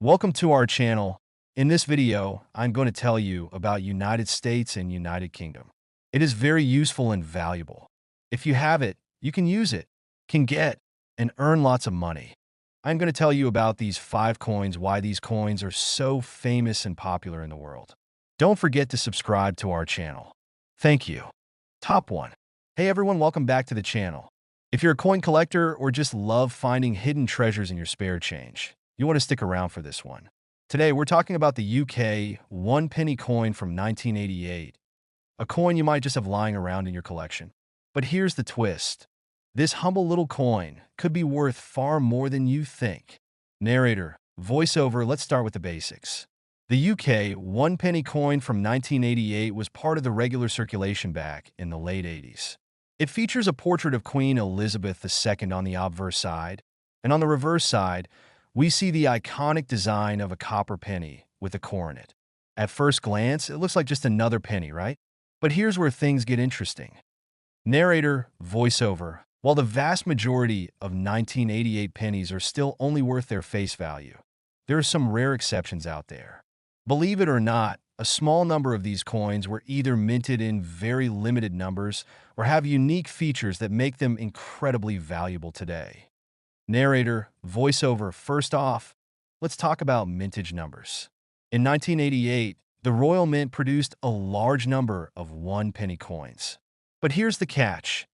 Welcome to our channel. In this video, I'm going to tell you about United States and United Kingdom. It is very useful and valuable. If you have it, you can use it, can get, and earn lots of money. I'm going to tell you about these 5 coins, why these coins are so famous and popular in the world. Don't forget to subscribe to our channel. Thank you. Top 1. Hey everyone, welcome back to the channel. If you're a coin collector or just love finding hidden treasures in your spare change, you want to stick around for this one. Today, we're talking about the UK 1 penny coin from 1988, a coin you might just have lying around in your collection. But here's the twist. This humble little coin could be worth far more than you think. Narrator, voiceover, let's start with the basics. The UK 1 penny coin from 1988 was part of the regular circulation back in the late 80s. It features a portrait of Queen Elizabeth II on the obverse side, and on the reverse side, we see the iconic design of a copper penny with a coronet. At first glance, it looks like just another penny, right? But here's where things get interesting. Narrator, voiceover. While the vast majority of 1988 pennies are still only worth their face value, there are some rare exceptions out there. Believe it or not, a small number of these coins were either minted in very limited numbers or have unique features that make them incredibly valuable today. Narrator, voiceover, first off, let's talk about mintage numbers. In 1988, the Royal Mint produced a large number of 1 penny coins. But here's the catch.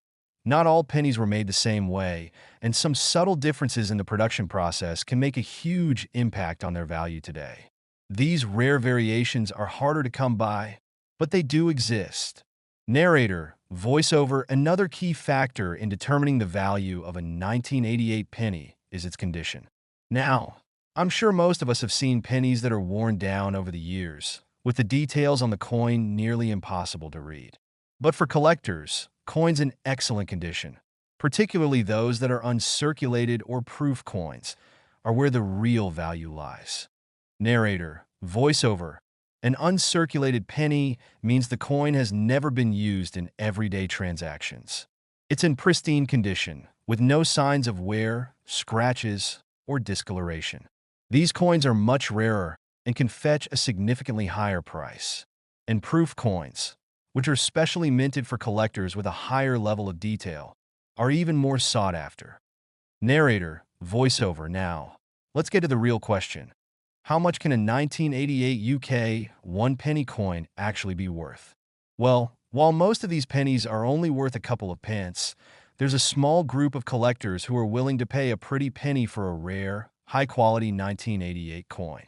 Not all pennies were made the same way, and some subtle differences in the production process can make a huge impact on their value today. These rare variations are harder to come by, but they do exist. Narrator, voiceover, another key factor in determining the value of a 1988 penny is its condition. Now, I'm sure most of us have seen pennies that are worn down over the years, with the details on the coin nearly impossible to read. But for collectors, coins in excellent condition, particularly those that are uncirculated or proof coins, are where the real value lies. Narrator, voiceover. An uncirculated penny means the coin has never been used in everyday transactions. It's in pristine condition, with no signs of wear, scratches, or discoloration. These coins are much rarer and can fetch a significantly higher price. And proof coins, which are specially minted for collectors with a higher level of detail, are even more sought after. Narrator, voiceover. Now, let's get to the real question. How much can a 1988 UK 1 penny coin actually be worth? Well, while most of these pennies are only worth a couple of pence, there's a small group of collectors who are willing to pay a pretty penny for a rare, high-quality 1988 coin.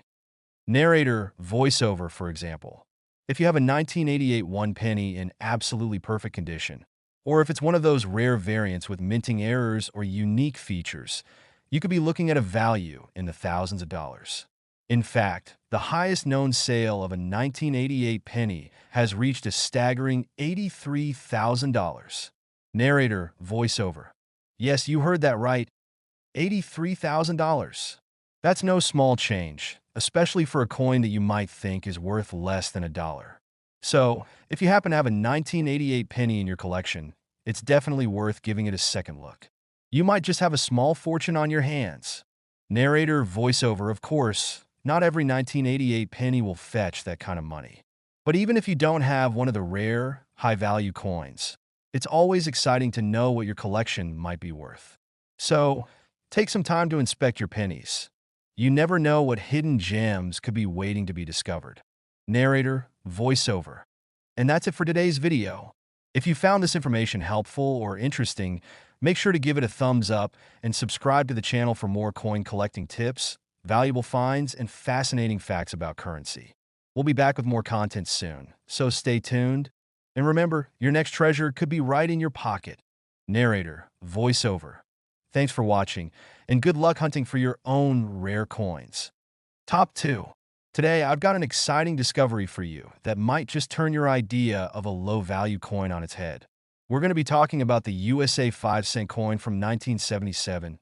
Narrator, voiceover, for example. If you have a 1988 1 penny in absolutely perfect condition, or if it's one of those rare variants with minting errors or unique features, you could be looking at a value in the thousands of dollars. In fact, the highest known sale of a 1988 penny has reached a staggering $83,000. Narrator, voiceover. Yes, you heard that right. $83,000. That's no small change, especially for a coin that you might think is worth less than $1. So, if you happen to have a 1988 penny in your collection, it's definitely worth giving it a second look. You might just have a small fortune on your hands. Narrator, voiceover, of course. Not every 1988 penny will fetch that kind of money. But even if you don't have one of the rare, high-value coins, it's always exciting to know what your collection might be worth. So, take some time to inspect your pennies. You never know what hidden gems could be waiting to be discovered. Narrator, voiceover. And that's it for today's video. If you found this information helpful or interesting, make sure to give it a thumbs up and subscribe to the channel for more coin collecting tips, valuable finds, and fascinating facts about currency. We'll be back with more content soon, so stay tuned. And remember, your next treasure could be right in your pocket. Narrator, voiceover. Thanks for watching, and good luck hunting for your own rare coins. Top 2. Today, I've got an exciting discovery for you that might just turn your idea of a low-value coin on its head. We're going to be talking about the USA 5-cent coin from 1977.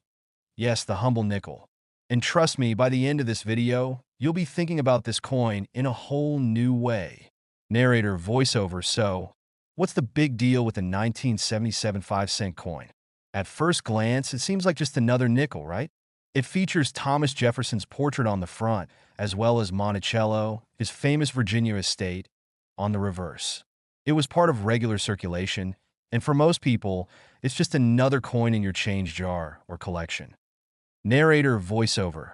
Yes, the humble nickel. And trust me, by the end of this video, you'll be thinking about this coin in a whole new way. Narrator, voiceover. So, what's the big deal with the 1977 5-cent coin? At first glance, it seems like just another nickel, right? It features Thomas Jefferson's portrait on the front, as well as Monticello, his famous Virginia estate, on the reverse. It was part of regular circulation, and for most people, it's just another coin in your change jar or collection. Narrator voiceover.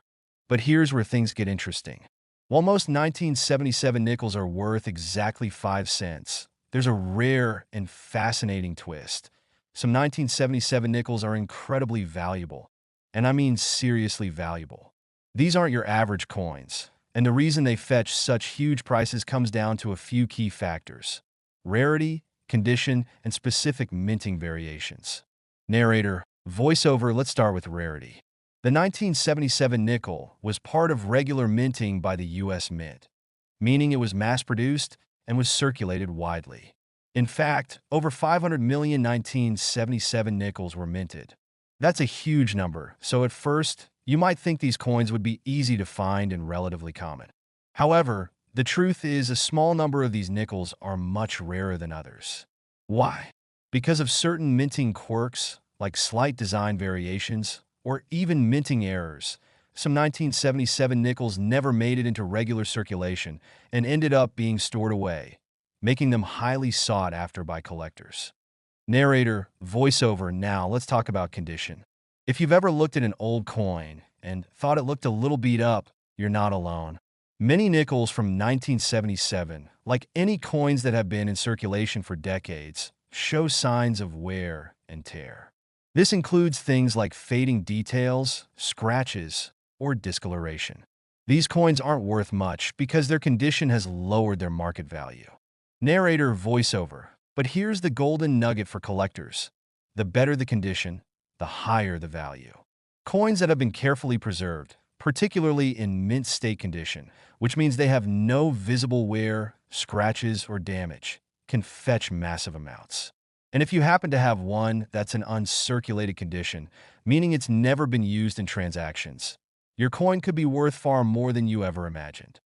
But here's where things get interesting. While most 1977 nickels are worth exactly 5 cents, there's a rare and fascinating twist. Some 1977 nickels are incredibly valuable, and I mean seriously valuable. These aren't your average coins, and the reason they fetch such huge prices comes down to a few key factors: rarity, condition, and specific minting variations. Narrator voiceover. Let's start with rarity. The 1977 nickel was part of regular minting by the U.S. Mint, meaning it was mass-produced and was circulated widely. In fact, over 500 million 1977 nickels were minted. That's a huge number, so at first, you might think these coins would be easy to find and relatively common. However, the truth is a small number of these nickels are much rarer than others. Why? Because of certain minting quirks, like slight design variations, or even minting errors. Some 1977 nickels never made it into regular circulation and ended up being stored away, making them highly sought after by collectors. Narrator voiceover. Now let's talk about condition. If you've ever looked at an old coin and thought it looked a little beat up, you're not alone. Many nickels from 1977, like any coins that have been in circulation for decades, show signs of wear and tear. This includes things like fading details, scratches, or discoloration. These coins aren't worth much because their condition has lowered their market value. Narrator voiceover. But here's the golden nugget for collectors. The better the condition, the higher the value. Coins that have been carefully preserved, particularly in mint state condition, which means they have no visible wear, scratches, or damage, can fetch massive amounts. And if you happen to have one that's in uncirculated condition, meaning it's never been used in transactions, your coin could be worth far more than you ever imagined.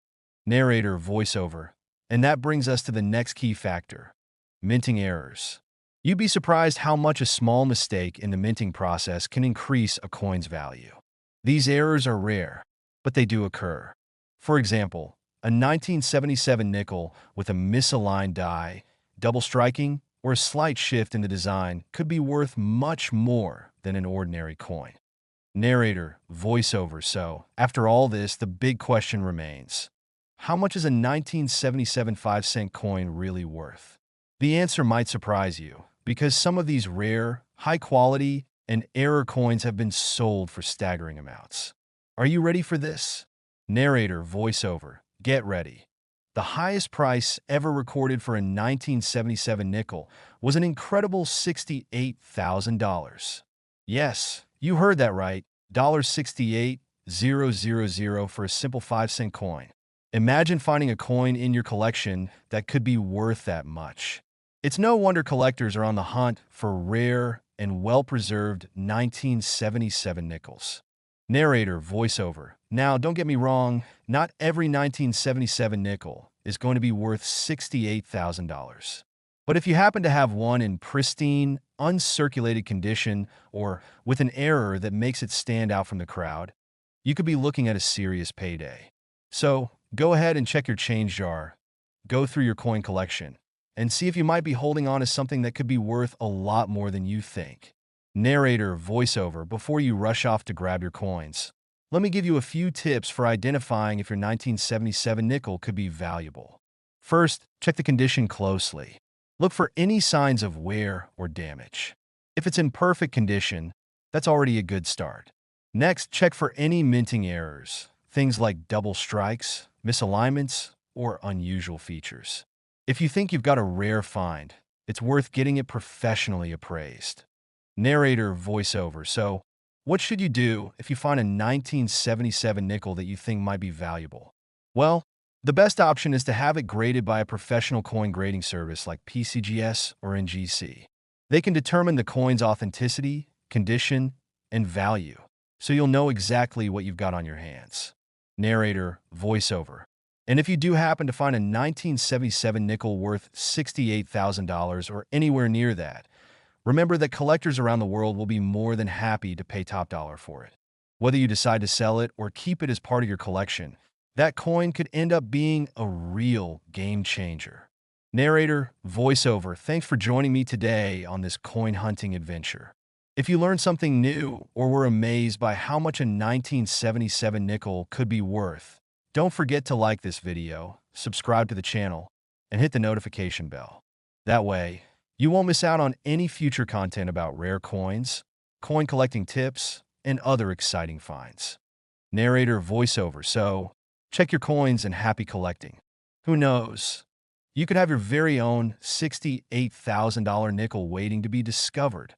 Narrator voiceover. And that brings us to the next key factor: minting errors. You'd be surprised how much a small mistake in the minting process can increase a coin's value. These errors are rare, but they do occur. For example, a 1977 nickel with a misaligned die, double striking, or a slight shift in the design could be worth much more than an ordinary coin. Narrator voiceover. So, after all this, the big question remains: how much is a 1977 5-cent coin really worth? The answer might surprise you, because some of these rare, high-quality, and error coins have been sold for staggering amounts. Are you ready for this? Narrator voiceover. Get ready. The highest price ever recorded for a 1977 nickel was an incredible $68,000. Yes, you heard that right, $68,000 for a simple 5-cent coin. Imagine finding a coin in your collection that could be worth that much. It's no wonder collectors are on the hunt for rare and well-preserved 1977 nickels. Narrator voiceover. Now, don't get me wrong, not every 1977 nickel is going to be worth $68,000. But if you happen to have one in pristine, uncirculated condition or with an error that makes it stand out from the crowd, you could be looking at a serious payday. So, go ahead and check your change jar, go through your coin collection, and see if you might be holding on to something that could be worth a lot more than you think. Narrator voiceover. Before you rush off to grab your coins, let me give you a few tips for identifying if your 1977 nickel could be valuable. First, check the condition closely. Look for any signs of wear or damage. If it's in perfect condition, that's already a good start. Next, check for any minting errors, things like double strikes, misalignments, or unusual features. If you think you've got a rare find, it's worth getting it professionally appraised. Narrator voiceover. So, what should you do if you find a 1977 nickel that you think might be valuable? Well, the best option is to have it graded by a professional coin grading service like PCGS or NGC. They can determine the coin's authenticity, condition, and value, so you'll know exactly what you've got on your hands. Narrator voiceover. And if you do happen to find a 1977 nickel worth $68,000 or anywhere near that, remember that collectors around the world will be more than happy to pay top dollar for it. Whether you decide to sell it or keep it as part of your collection, that coin could end up being a real game changer. Narrator, voiceover, thanks for joining me today on this coin hunting adventure. If you learned something new or were amazed by how much a 1977 nickel could be worth, don't forget to like this video, subscribe to the channel, and hit the notification bell. That way, you won't miss out on any future content about rare coins, coin collecting tips, and other exciting finds. Narrator, voiceover, so check your coins and happy collecting. Who knows? You could have your very own $68,000 nickel waiting to be discovered.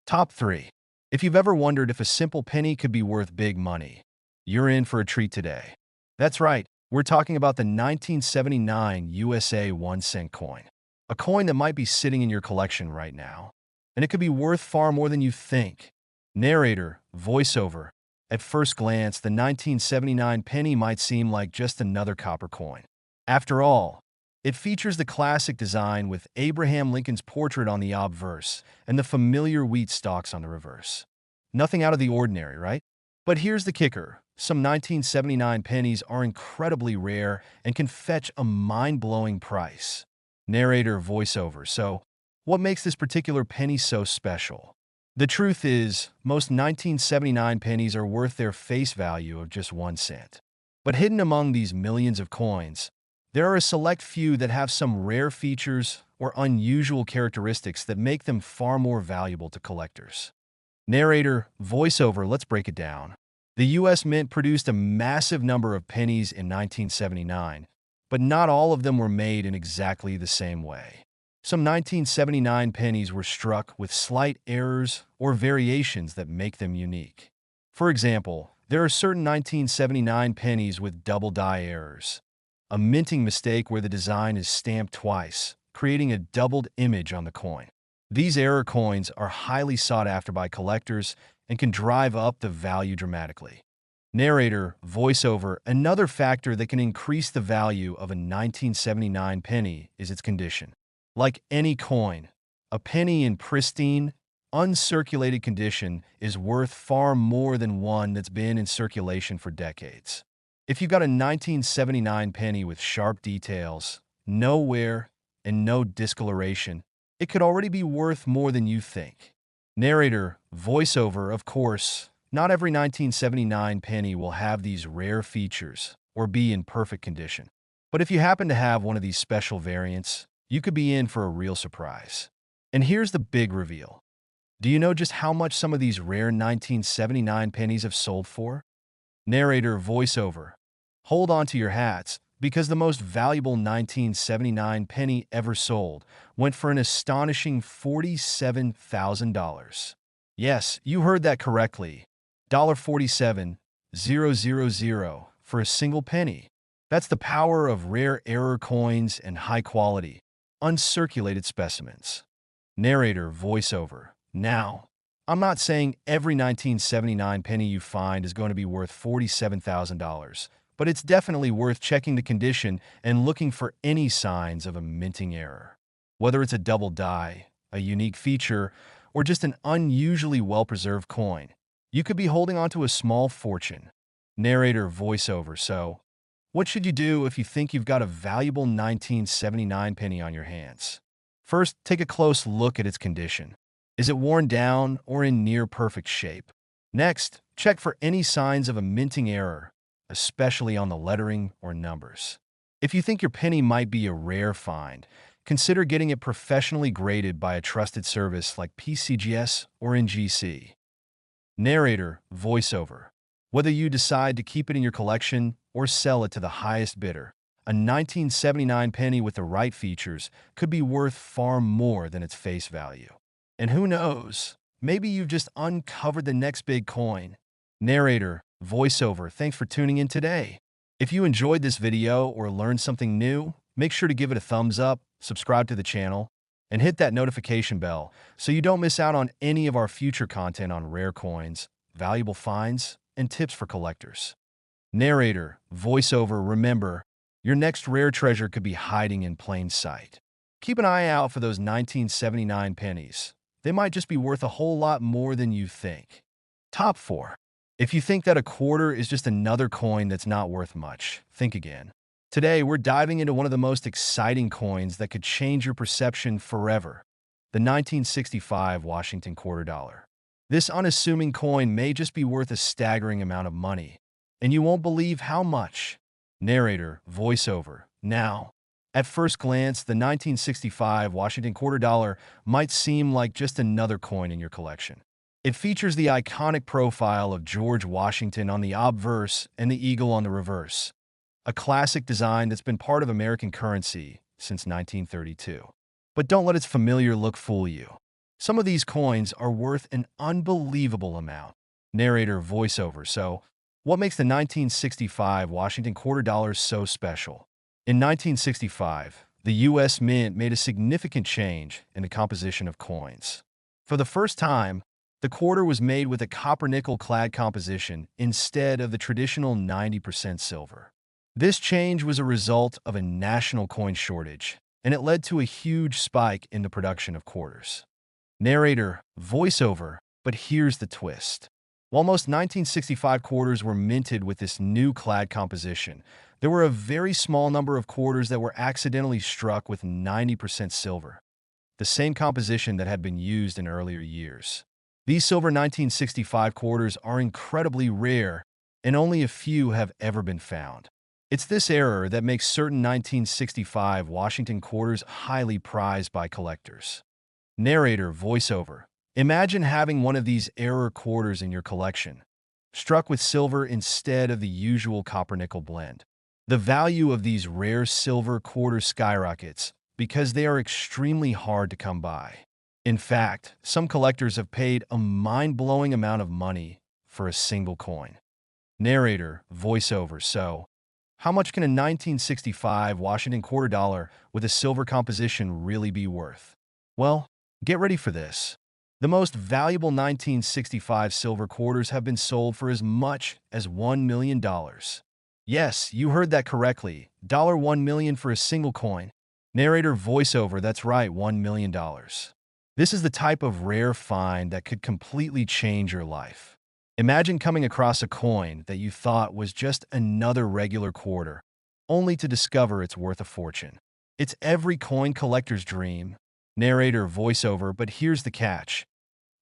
Top 3. If you've ever wondered if a simple penny could be worth big money, you're in for a treat today. That's right, we're talking about the 1979 USA 1-cent coin. A coin that might be sitting in your collection right now, and it could be worth far more than you think. Narrator, voiceover. At first glance, the 1979 penny might seem like just another copper coin. After all, it features the classic design with Abraham Lincoln's portrait on the obverse and the familiar wheat stalks on the reverse. Nothing out of the ordinary, right? But here's the kicker. Some 1979 pennies are incredibly rare and can fetch a mind-blowing price. Narrator, voiceover. So, what makes this particular penny so special? The truth is, most 1979 pennies are worth their face value of just 1 cent. But hidden among these millions of coins, there are a select few that have some rare features or unusual characteristics that make them far more valuable to collectors. Narrator, voiceover, let's break it down. The U.S. Mint produced a massive number of pennies in 1979, but not all of them were made in exactly the same way. Some 1979 pennies were struck with slight errors or variations that make them unique. For example, there are certain 1979 pennies with double die errors, a minting mistake where the design is stamped twice, creating a doubled image on the coin. These error coins are highly sought after by collectors and can drive up the value dramatically. Narrator, voiceover, another factor that can increase the value of a 1979 penny is its condition. Like any coin, a penny in pristine, uncirculated condition is worth far more than one that's been in circulation for decades. If you've got a 1979 penny with sharp details, no wear, and no discoloration, it could already be worth more than you think. Narrator, voiceover, of course, not every 1979 penny will have these rare features or be in perfect condition. But if you happen to have one of these special variants, you could be in for a real surprise. And here's the big reveal. Do you know just how much some of these rare 1979 pennies have sold for? Narrator, voiceover. Hold on to your hats, because the most valuable 1979 penny ever sold went for an astonishing $47,000. Yes, you heard that correctly. $47,000 for a single penny. That's the power of rare error coins and high-quality, uncirculated specimens. Narrator, voiceover. Now, I'm not saying every 1979 penny you find is going to be worth $47,000, but it's definitely worth checking the condition and looking for any signs of a minting error. Whether it's a double die, a unique feature, or just an unusually well-preserved coin, you could be holding onto a small fortune. Narrator, voiceover. So, what should you do if you think you've got a valuable 1979 penny on your hands? First, take a close look at its condition. Is it worn down or in near-perfect shape? Next, check for any signs of a minting error, especially on the lettering or numbers. If you think your penny might be a rare find, consider getting it professionally graded by a trusted service like PCGS or NGC. Narrator, voiceover. Whether you decide to keep it in your collection or sell it to the highest bidder, a 1979 penny with the right features could be worth far more than its face value. And who knows, maybe you've just uncovered the next big coin. Narrator, voiceover, thanks for tuning in today. If you enjoyed this video or learned something new, make sure to give it a thumbs up, subscribe to the channel, and hit that notification bell so you don't miss out on any of our future content on rare coins, valuable finds, and tips for collectors. Narrator, voiceover, remember, your next rare treasure could be hiding in plain sight. Keep an eye out for those 1979 pennies. They might just be worth a whole lot more than you think. Top 4. If you think that a quarter is just another coin that's not worth much, think again. Today, we're diving into one of the most exciting coins that could change your perception forever, the 1965 Washington quarter dollar. This unassuming coin may just be worth a staggering amount of money, and you won't believe how much. Narrator, voiceover. Now, at first glance, the 1965 Washington quarter dollar might seem like just another coin in your collection. It features the iconic profile of George Washington on the obverse and the eagle on the reverse, a classic design that's been part of American currency since 1932. But don't let its familiar look fool you. Some of these coins are worth an unbelievable amount. Narrator, voiceover. So, what makes the 1965 Washington quarter dollar so special? In 1965, the U.S. Mint made a significant change in the composition of coins. For the first time, the quarter was made with a copper-nickel clad composition instead of the traditional 90% silver. This change was a result of a national coin shortage, and it led to a huge spike in the production of quarters. Narrator, voiceover, but here's the twist. While most 1965 quarters were minted with this new clad composition, there were a very small number of quarters that were accidentally struck with 90% silver, the same composition that had been used in earlier years. These silver 1965 quarters are incredibly rare, and only a few have ever been found. It's this error that makes certain 1965 Washington quarters highly prized by collectors. Narrator, voiceover. Imagine having one of these error quarters in your collection, struck with silver instead of the usual copper-nickel blend. The value of these rare silver quarters skyrockets because they are extremely hard to come by. In fact, some collectors have paid a mind-blowing amount of money for a single coin. Narrator, voiceover. So, how much can a 1965 Washington quarter dollar with a silver composition really be worth? Well, get ready for this. The most valuable 1965 silver quarters have been sold for as much as $1 million. Yes, you heard that correctly. $1 million for a single coin. Narrator, voiceover. That's right, $1 million. This is the type of rare find that could completely change your life. Imagine coming across a coin that you thought was just another regular quarter, only to discover it's worth a fortune. It's every coin collector's dream. Narrator, voiceover, but here's the catch.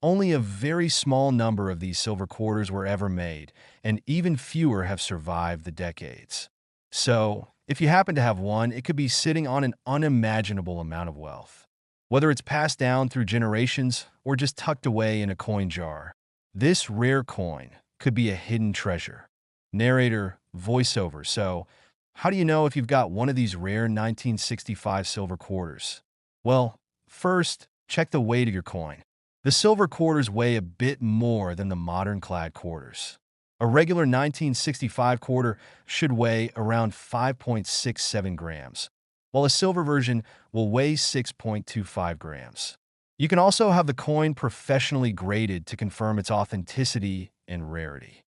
Only a very small number of these silver quarters were ever made, and even fewer have survived the decades. So, if you happen to have one, it could be sitting on an unimaginable amount of wealth. Whether it's passed down through generations or just tucked away in a coin jar, this rare coin could be a hidden treasure. Narrator, voiceover. So, how do you know if you've got one of these rare 1965 silver quarters? Well, first, check the weight of your coin. The silver quarters weigh a bit more than the modern clad quarters. A regular 1965 quarter should weigh around 5.67 grams, while a silver version will weigh 6.25 grams. You can also have the coin professionally graded to confirm its authenticity and rarity.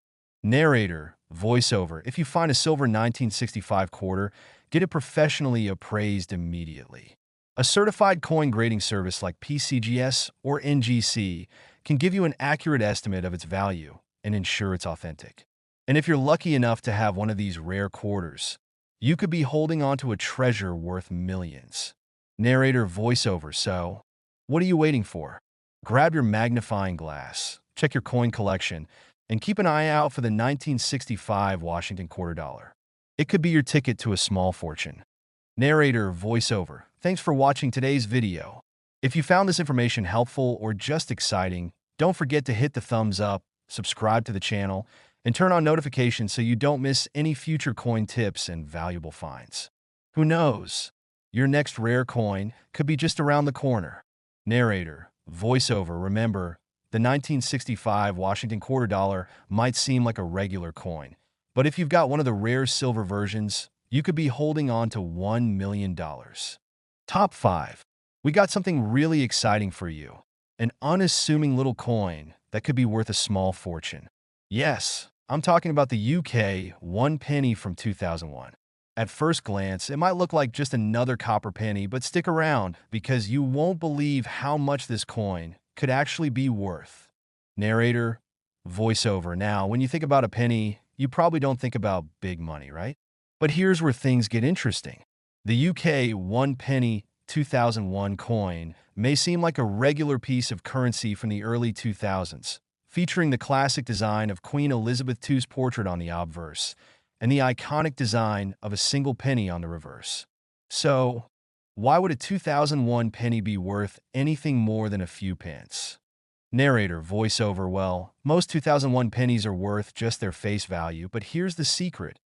Narrator, voiceover. If you find a silver 1965 quarter, get it professionally appraised immediately. A certified coin grading service like PCGS or NGC can give you an accurate estimate of its value and ensure it's authentic. And if you're lucky enough to have one of these rare quarters, you could be holding on to a treasure worth millions. Narrator, voiceover. So, what are you waiting for? Grab your magnifying glass, check your coin collection, and keep an eye out for the 1965 Washington quarter dollar. It could be your ticket to a small fortune. Narrator, voiceover. Thanks for watching today's video. If you found this information helpful or just exciting, don't forget to hit the thumbs up, subscribe to the channel, and turn on notifications so you don't miss any future coin tips and valuable finds. Who knows? Your next rare coin could be just around the corner. Narrator, voiceover. Remember, the 1965 Washington quarter dollar might seem like a regular coin, but if you've got one of the rare silver versions, you could be holding on to $1 million. Top 5. We got something really exciting for you. An unassuming little coin that could be worth a small fortune. Yes, I'm talking about the UK 1 penny from 2001. At first glance, it might look like just another copper penny, but stick around because you won't believe how much this coin could actually be worth. Narrator, Voiceover. Now, when you think about a penny, you probably don't think about big money, right? But here's where things get interesting. The UK 1 penny 2001 coin may seem like a regular piece of currency from the early 2000s, featuring the classic design of Queen Elizabeth II's portrait on the obverse and the iconic design of a single penny on the reverse. So, why would a 2001 penny be worth anything more than a few pence? Narrator, voiceover. Well, most 2001 pennies are worth just their face value, but here's the secret.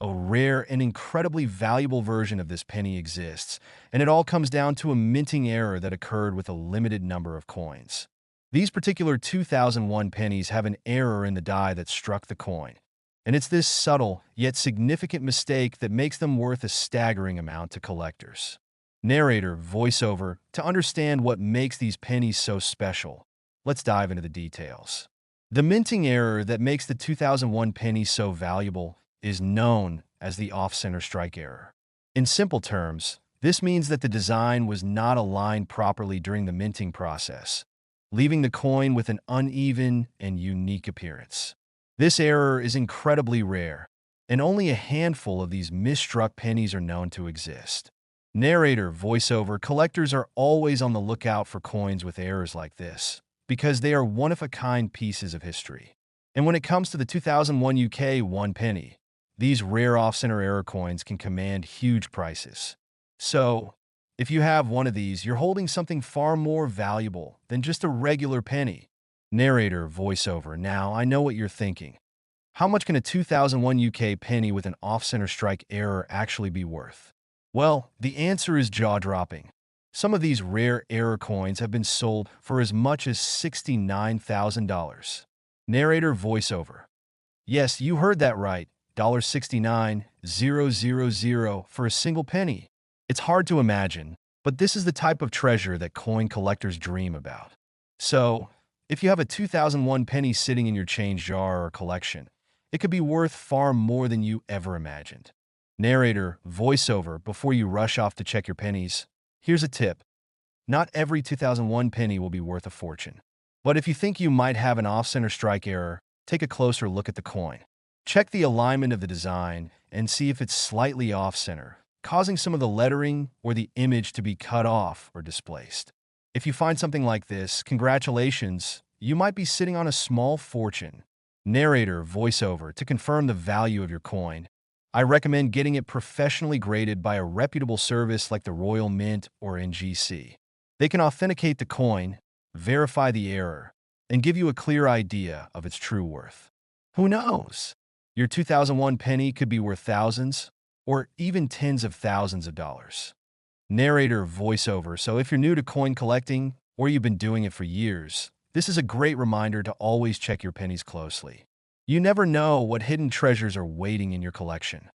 A rare and incredibly valuable version of this penny exists, and it all comes down to a minting error that occurred with a limited number of coins. These particular 2001 pennies have an error in the die that struck the coin, and it's this subtle yet significant mistake that makes them worth a staggering amount to collectors. Narrator, voiceover. To understand what makes these pennies so special, let's dive into the details. The minting error that makes the 2001 penny so valuable is known as the off-center strike error. In simple terms, this means that the design was not aligned properly during the minting process, leaving the coin with an uneven and unique appearance. This error is incredibly rare, and only a handful of these misstruck pennies are known to exist. Narrator, voiceover. Collectors are always on the lookout for coins with errors like this, because they are one-of-a-kind pieces of history. And when it comes to the 2001 UK 1 penny, these rare off-center error coins can command huge prices. So, if you have one of these, you're holding something far more valuable than just a regular penny. Narrator, voiceover. Now, I know what you're thinking. How much can a 2001 UK penny with an off-center strike error actually be worth? Well, the answer is jaw-dropping. Some of these rare error coins have been sold for as much as $69,000. Narrator, voiceover. Yes, you heard that right. $69,000 for a single penny. It's hard to imagine, but this is the type of treasure that coin collectors dream about. So, if you have a 2001 penny sitting in your change jar or collection, it could be worth far more than you ever imagined. Narrator, voiceover. Before you rush off to check your pennies, here's a tip. Not every 2001 penny will be worth a fortune. But if you think you might have an off-center strike error, take a closer look at the coin. Check the alignment of the design and see if it's slightly off-center, causing some of the lettering or the image to be cut off or displaced. If you find something like this, congratulations, you might be sitting on a small fortune. Narrator, voiceover. To confirm the value of your coin, I recommend getting it professionally graded by a reputable service like the Royal Mint or NGC. They can authenticate the coin, verify the error, and give you a clear idea of its true worth. Who knows? Your 2001 penny could be worth thousands or even tens of thousands of dollars. Narrator, voiceover. So if you're new to coin collecting or you've been doing it for years, this is a great reminder to always check your pennies closely. You never know what hidden treasures are waiting in your collection.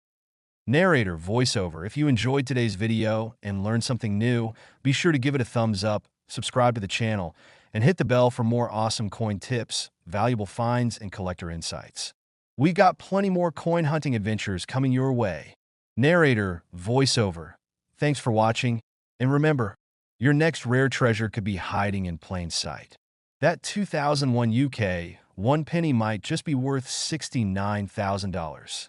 Narrator, voiceover. If you enjoyed today's video and learned something new, be sure to give it a thumbs up, subscribe to the channel, and hit the bell for more awesome coin tips, valuable finds, and collector insights. We got plenty more coin hunting adventures coming your way. Narrator, voiceover. Thanks for watching, and remember, your next rare treasure could be hiding in plain sight. That 2001 UK 1 penny might just be worth $69,000.